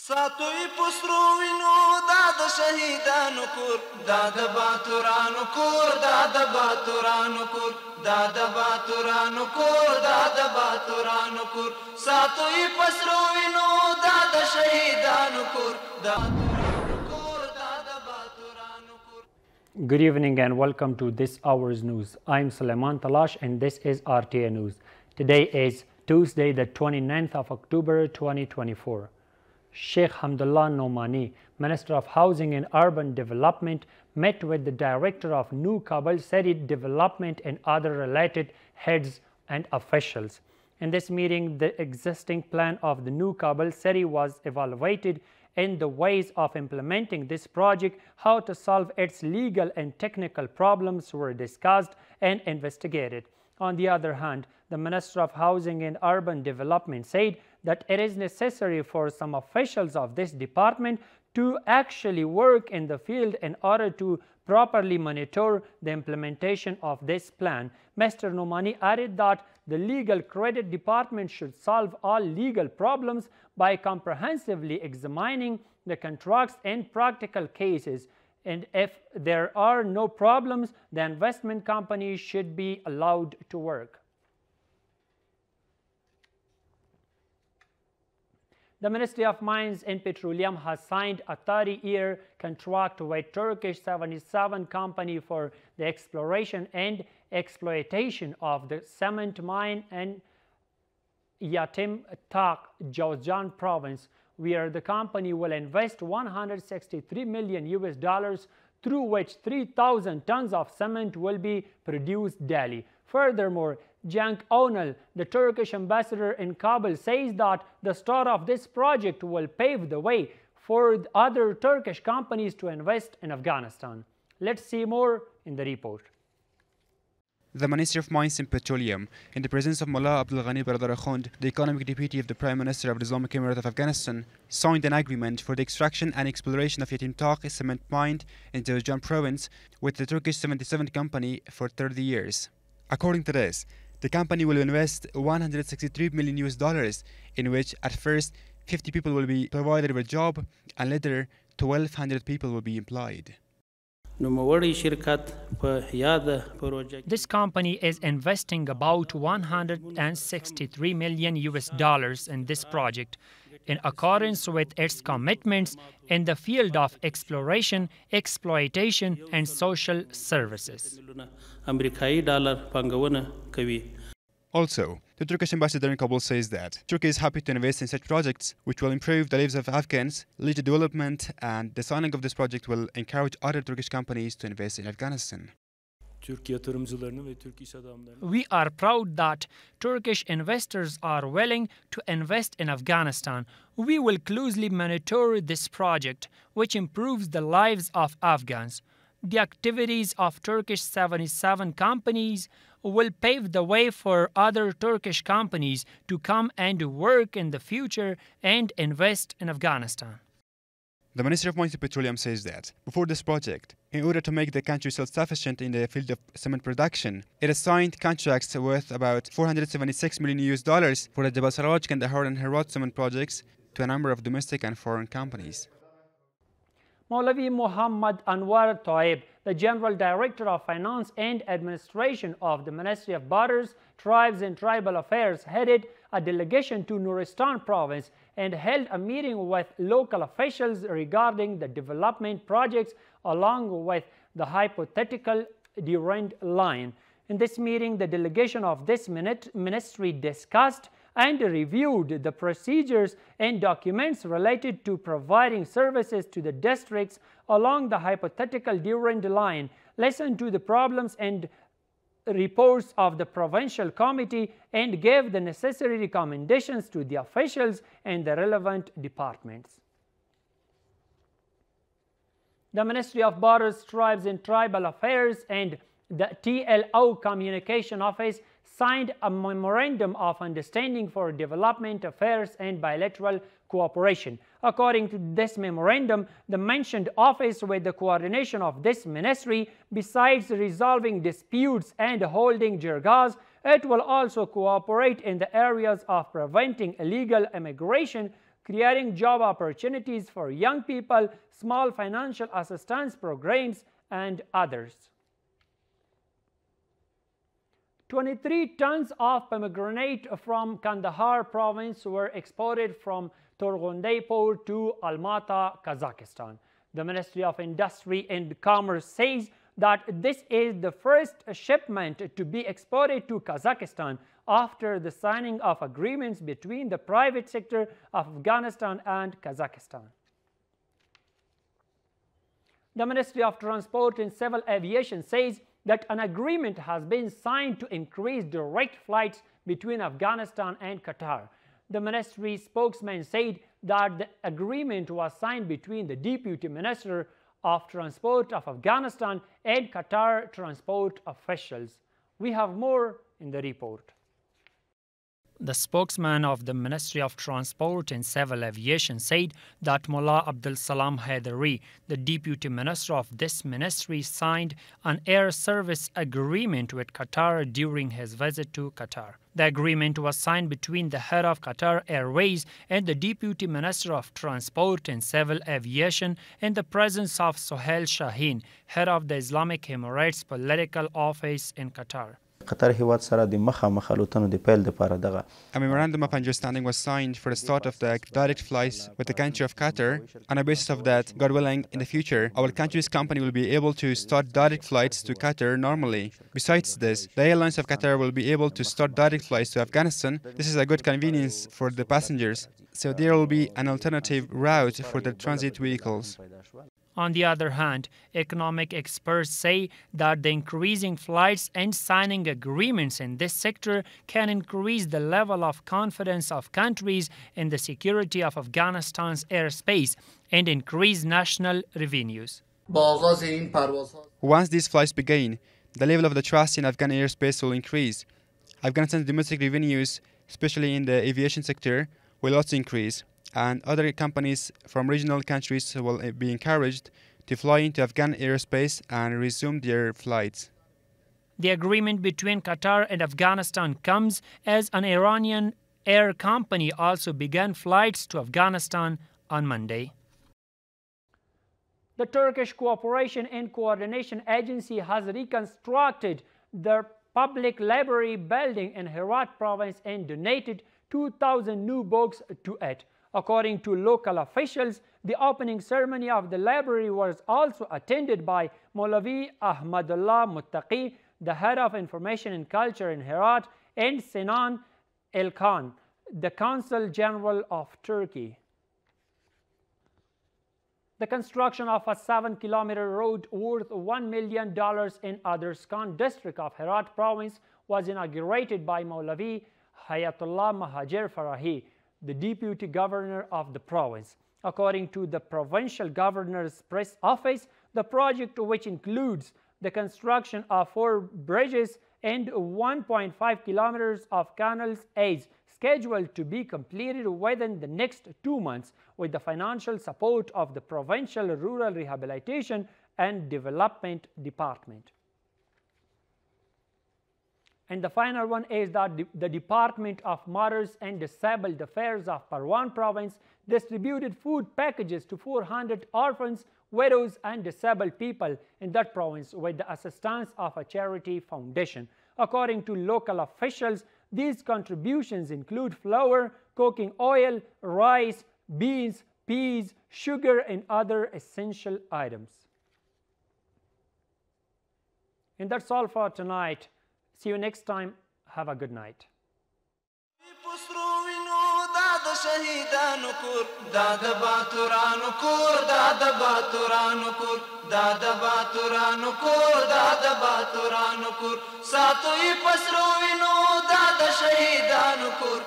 ساتوی پسرو وینو دا د شهیدانو کور دا د باتورانو کور دا د باتورانو کور دا د باتورانو کور دا د باتورانو کور ساتوی پسرو وینو دا د شهیدانو کور دا Good evening and welcome to this hour's news. I'm Suleiman Talash and this is RTA News. Today is Tuesday, the 29th of October 2024. Sheikh Hamdullah Nomani, Minister of Housing and Urban Development, met with the Director of New Kabul City Development and other related heads and officials. In this meeting, the existing plan of the New Kabul City was evaluated and the ways of implementing this project, how to solve its legal and technical problems were discussed and investigated. On the other hand, the Minister of Housing and Urban Development said that it is necessary for some officials of this department to actually work in the field in order to properly monitor the implementation of this plan. Mr. Nomani added that the Legal Credit Department should solve all legal problems by comprehensively examining the contracts and practical cases. And if there are no problems, the investment companies should be allowed to work. The Ministry of Mines and Petroleum has signed a 30-year contract with Turkish 77 company for the exploration and exploitation of the cement mine in Yatim Tak, Jowzjan province, where the company will invest $163 million, through which 3,000 tons of cement will be produced daily. Furthermore, Cenk Onal, the Turkish ambassador in Kabul, says that the start of this project will pave the way for other Turkish companies to invest in Afghanistan. Let's see more in the report. The Ministry of Mines and Petroleum, in the presence of Mullah Abdul Ghani Baradar Khund, the Economic Deputy of the Prime Minister of the Islamic Emirate of Afghanistan, signed an agreement for the extraction and exploration of Yatim Tak, a cement mine in Jowzjan province, with the Turkish 77 company for 30 years. According to this, the company will invest $163 million, in which at first 50 people will be provided with a job and later 1,200 people will be employed. This company is investing about $163 million in this project, in accordance with its commitments in the field of exploration, exploitation, and social services. Also, the Turkish ambassador in Kabul says that Turkey is happy to invest in such projects which will improve the lives of Afghans, lead to development, and the signing of this project will encourage other Turkish companies to invest in Afghanistan. We are proud that Turkish investors are willing to invest in Afghanistan. We will closely monitor this project, which improves the lives of Afghans. The activities of Turkish 77 companies will pave the way for other Turkish companies to come and work in the future and invest in Afghanistan. The Ministry of Mines and Petroleum says that before this project, in order to make the country self-sufficient in the field of cement production, it has signed contracts worth about $476 million for the Jabal Saraj, Kandahar and Herat cement projects to a number of domestic and foreign companies. Maulavi Muhammad Anwar Taib, the General Director of Finance and Administration of the Ministry of Borders, Tribes and Tribal Affairs, headed a delegation to Nuristan province and held a meeting with local officials regarding the development projects along with the hypothetical Durand line. In this meeting, the delegation of this ministry discussed and reviewed the procedures and documents related to providing services to the districts along the hypothetical Durand line, listened to the problems and reports of the provincial committee, and gave the necessary recommendations to the officials and the relevant departments. The Ministry of Borders, Tribes and Tribal Affairs and the TLO Communication Office signed a Memorandum of Understanding for Development Affairs and Bilateral Cooperation. According to this memorandum, the mentioned office, with the coordination of this ministry, besides resolving disputes and holding jirgas, it will also cooperate in the areas of preventing illegal immigration, creating job opportunities for young people, small financial assistance programs, and others. 23 tons of pomegranate from Kandahar province were exported from Torgunday port to Almaty, Kazakhstan. The Ministry of Industry and Commerce says that this is the first shipment to be exported to Kazakhstan after the signing of agreements between the private sector of Afghanistan and Kazakhstan. The Ministry of Transport and Civil Aviation says that an agreement has been signed to increase direct flights between Afghanistan and Qatar. The ministry spokesman said that the agreement was signed between the Deputy Minister of Transport of Afghanistan and Qatar transport officials. We have more in the report. The spokesman of the Ministry of Transport and Civil Aviation said that Mullah Abdul Salam Haidari, the Deputy Minister of this ministry, signed an air service agreement with Qatar during his visit to Qatar. The agreement was signed between the head of Qatar Airways and the Deputy Minister of Transport and Civil Aviation in the presence of Sohail Shaheen, head of the Islamic Emirates Political Office in Qatar. A memorandum of understanding was signed for the start of the direct flights with the country of Qatar. On the basis of that, God willing, in the future, our country's company will be able to start direct flights to Qatar normally. Besides this, the airlines of Qatar will be able to start direct flights to Afghanistan. This is a good convenience for the passengers, so there will be an alternative route for the transit vehicles. On the other hand, economic experts say that the increasing flights and signing agreements in this sector can increase the level of confidence of countries in the security of Afghanistan's airspace and increase national revenues. Once these flights begin, the level of the trust in Afghan airspace will increase. Afghanistan's domestic revenues, especially in the aviation sector, will also increase, and other companies from regional countries will be encouraged to fly into Afghan airspace and resume their flights. The agreement between Qatar and Afghanistan comes as an Iranian air company also began flights to Afghanistan on Monday. The Turkish Cooperation and Coordination Agency has reconstructed the public library building in Herat province and donated 2,000 new books to it. According to local officials, the opening ceremony of the library was also attended by Maulavi Ahmadullah Muttaqi, the head of Information and Culture in Herat, and Sinan Elkan, the Consul General of Turkey. The construction of a 7-kilometer road worth $1 million in Adarskan district of Herat province was inaugurated by Maulavi Hayatullah Mahajir Farahi, the deputy governor of the province. According to the provincial governor's press office, the project, which includes the construction of 4 bridges and 1.5 kilometers of canals, is scheduled to be completed within the next 2 months with the financial support of the Provincial Rural Rehabilitation and Development Department. And the final one is that the Department of Mothers and Disabled Affairs of Parwan province distributed food packages to 400 orphans, widows, and disabled people in that province with the assistance of a charity foundation. According to local officials, these contributions include flour, cooking oil, rice, beans, peas, sugar, and other essential items. And that's all for tonight. See you next time. Have a good night. Sato i pasro vino da shahidanu kur